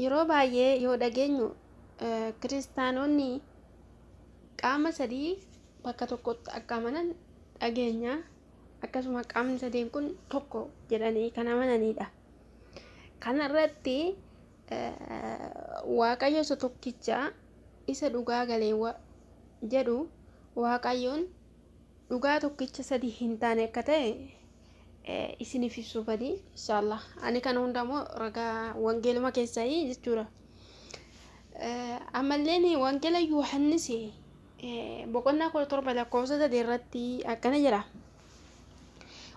yeroo baay'ee yoo dhageenyu kiristaanonni qaama sadii bakka tokkotti akka amanan dhageenya. Akkasuma qaamni sadeen kun tokko jedhanii kan amananidha. Kana irratti Waaqayyo isa tokkicha isa dhugaa galee jedhu Waaqayyoon dhugaa tokkicha sadii hin taane akka ta'e isiniif ibsuufani inshallah. Ani kana hundamoo ragaa wangeeluma keessaa jechuudha. Ammalleen wangeela Yohaannis boqonnaa 17 lakkoofsa 3 irratti akkana jedha.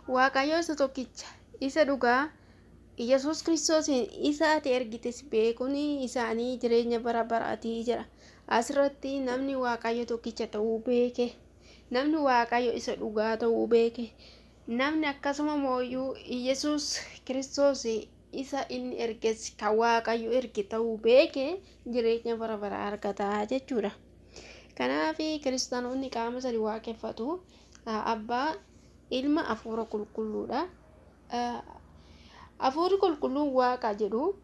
Waaqayyo isa tokkicha isa dhugaa Yesuus Kiristoos isa ati ergites beekuun isaanii jireenya bara baraatii jedha. Asirratti namni Waaqayyo tokkicha ta'uu beeke, namni Waaqayyo isa dhugaa ta'uu beeke, namni akkasuma mooyyuu Yesuus Kiristoos isa inni erges kan Waaqayyo erge ta'uu beeke jireenya bara baraa argata jechuudha. Kanaaf kiristaanonni qaama sadii waaqeffatu. Abbaa, Ilma, Hafuura Qulqulluudha. Hafuurri Qulqulluun Waaqa jedhu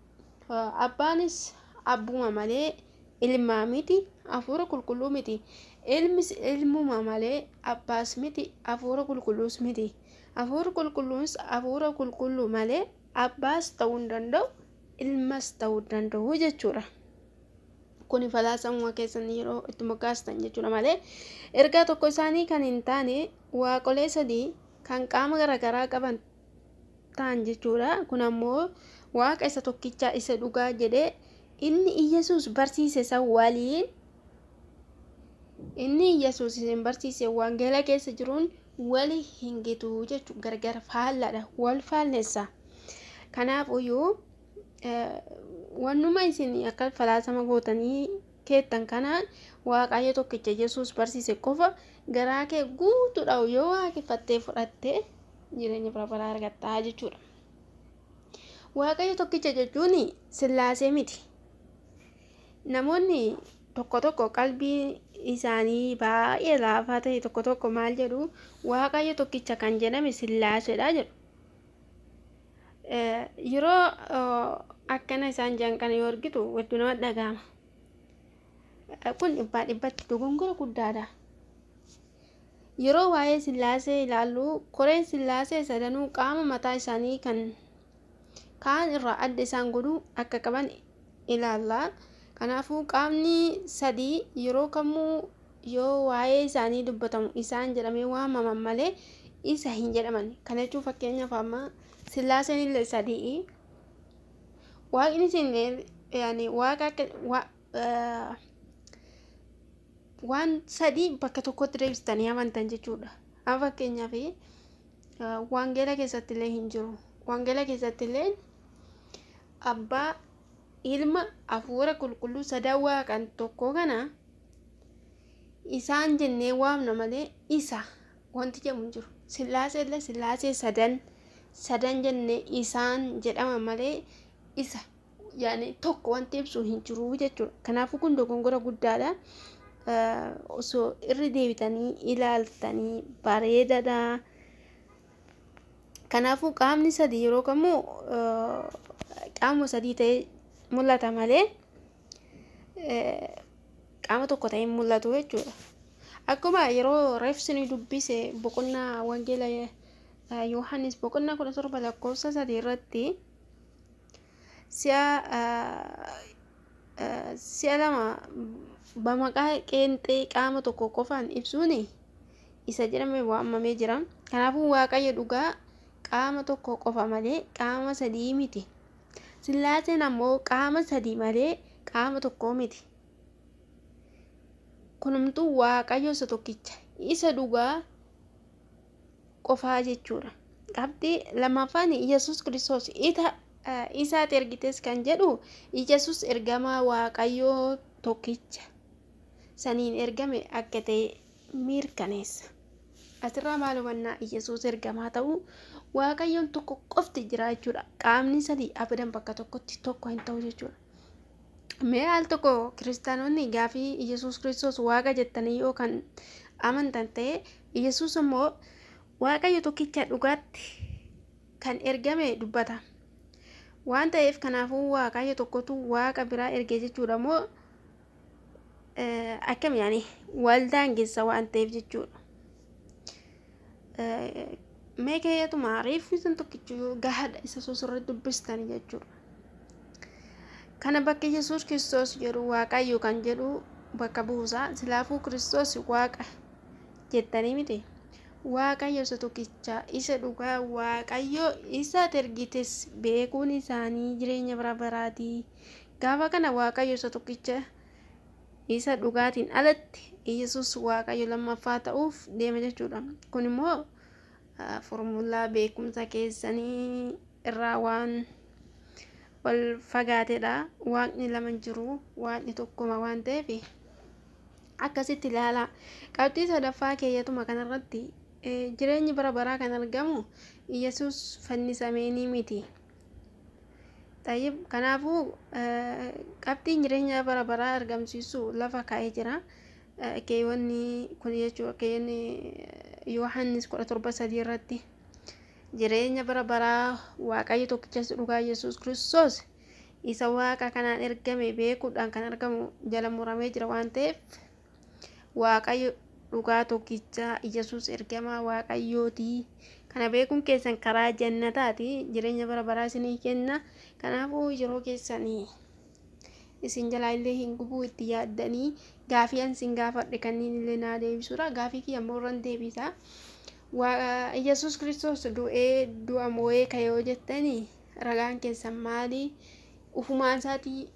Abbaanis abbuma malee ilmaa miti, Hafuura Qulqulluu miti. Ilmis ilmuma malee abbaas miti, Hafuura Qulqulluus miti. Hafuurri Qulqulluunis Hafuura Qulqulluu malee abbaas ta'uu hin danda'u, ilmas ta'uu hin danda'u jechuudha. Kuni falaasamuma keessan yeroo itti moggaastan jechuudha malee ergaa tokko isaanii kan hin taane waaqolee sadii kan qaama garaagaraa qaban ta'an jechuudha. Kun ammoo Waaqa isa tokkicha isa dhugaa jedhee inni Iyesuus barsiise san waliin inni Iyesuus isin barsiise wangeela keessa jiruun wali hin gitu jechuudha. Gargar faalladha, wal faalleessa. Kanaafuyyuu wannuma isin akka falaasama gootanii keettan kana Waaqayyo tokkicha Yesuus barsiise qofa garaa kee guutuudhaan yoo waaqeffattee fudhattee jireenya bara baraa argattaa jechuudha. Waaqayyo tokkicha jechuun Sillaasee miti. Namoonni tokko tokko qalbii isaanii baay'ee laafaa ta'e tokko tokko maal jedhu Waaqayyo tokkicha kan jedhame Sillaaseedha jedhu. Yeroo akkana isaan jedhan kana yoo argitu hedduu nama dhagahama. Kun dhibbatti dogongora guddaadha. Yeroo waa'ee Sillaasee ilaallu koreen Sillaasee sadanuu qaama mataa isaanii kan kaan irraa adda isaan godhu akka qaban ilaalla. Kanaafuu qaamni sadii yeroo kamuu yoo waa'ee isaanii dubbatamu isaan jedhamee waamaman malee isa hin jedhaman. Kana jechuun fakkeenyaaf amma Sillaaseen illee sadii. Waaqni isin waaqa waan sadii bakka tokkotti deebistanii amantan jechuudha. Amma fakkeenyaaf wangeela keessatti illee hin jiru. Wangeela keessatti illee Abbaa, Ilma, Hafuura Qulqulluu sadan waaqan tokko kana isaan jennee waamna malee isa wanti jedhamu hin jiru. Sillaasee illee Sillaasee sadan jennee isaan jedhama malee isa tokko wanti ibsu hin jiru jechuudha. Kanaafuu kun dogongora guddaadha. Osoo irri deebitanii ilaaltanii bareedaadha. Kanaafuu qaamni sadii yeroo kamuu qaama sadii ta'ee mul'ata malee qaama tokko ta'ee mul'atu jechuudha. Akkuma yeroo reefsini dubbise boqonnaa wangeela Yohaannis boqonnaa 17 lakkoofsa 3 irratti si'a lama bamaqaa qeenxee qaama tokko qofaan ibsuun isa jedhamee waamamee jira. Kanaafuu Waaqayyo dhugaa qaama tokko qofa malee qaama sadii miti. Sillaaseen ammoo qaama sadii malee qaama tokko miti. Kunumtuu Waaqayyo isa tokkicha isa dhugaa qofaa jechuudha. Qabxii lammaffaan Yesuus Kiristoos isaati ergites kan jedhu Yesuus ergamaa Waaqayyoo tokkicha saniin ergame akka ta'e mirkaneessa. Asirraa maal hubannaa Yesuus ergamaa ta'uu Waaqayyoon tokko qofti jira jechuudha. Qaamni sadii abadan bakka tokkotti tokko hin ta'u jechuudha. Mee al tokko kiristaanonni gaafii Yesuus Kiristoos Waaqa jettanii yoo kan amantan ta'e Yesuus immoo Waaqayyo tokkicha dhugaatti kan ergame dubbata. waan ta'eef kanaafuu waaqayyo tokkotu waaqa biraa ergee jechuudha moo akkam yaani waldaan geessa waan ta'eef jechuudha. Meeqa maariif isin tokkichu gahaadha isa sosorra dubbistan jechuudha. Kana bakka Yesuus Kiristoos jedhu waaqayyo kan jedhu bakka buusaa silaafuu Kiristoos waaqa jettanii miti. Waaqayyo isa tokkicha isa dhugaa waaqayyo isa ergites beekuun isaanii jireenya bara baraatii. Gaafa kana waaqayyo isa tokkicha isa dhugaatiin alatti Yesuus waaqayyo lammaffaa ta'uuf deema jechuudha. Kun immoo formulaa beekumsa keessanii irraa waan wal fagaatedha. Waaqni lama jiru, waaqni tokkuma waan ta'eef akkasitti ilaala. Qabxii sadaffaa keeyyatuma kanarratti jireenyi bara baraa kan argamu Yesuus fannisamee miti. Kanaafuu qabxiin jireenya bara baraa argamsiisu lafa kaa'ee jira. Keewwanni kun jechuudha keewwanni Yohaannis 17:3 irratti jireenya bara baraa waaqayyo tokkicha dhugaa Yesuus Kiristoos isa waaqa kanaan ergame beekuudhaan kan argamu jala muramee jira waan ta'eef waaqayyo dhugaa tokkicha Yesuus ergamaa waaqayyooti. Kana beekuun keessan karaa jannataati. Jireenya bara baraa isinii kenna. Kanaafuu yeroo keessanii isin jalaa illee hin gubuu itti yaaddanii gaafii isin gaafadhe kanneen illee naa deebisuudha. Gaafii kiyya immoo irraan deebisa. Yesuus Kiristoos du'a moo'ee ka'ee jettanii ragaan keessan maali? Ufumaan isaatii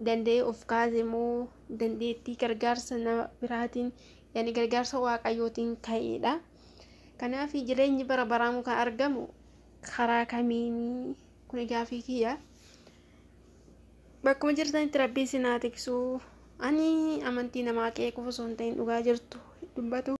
danda'ee of kaase moo dandeettii gargaarsa nama biraatiin yaani gargaarsa waaqayyootiin ka'eedha. Kanaaf jireenyi bara baraa kan argamu karaa kamiini? Kun gaafii kiyya. Bakkuma jirtanitti Rabbii isin haa tiksu. Ani amantii namaa qeequuf osoo hin ta'in dhugaa jirtu dubbatu.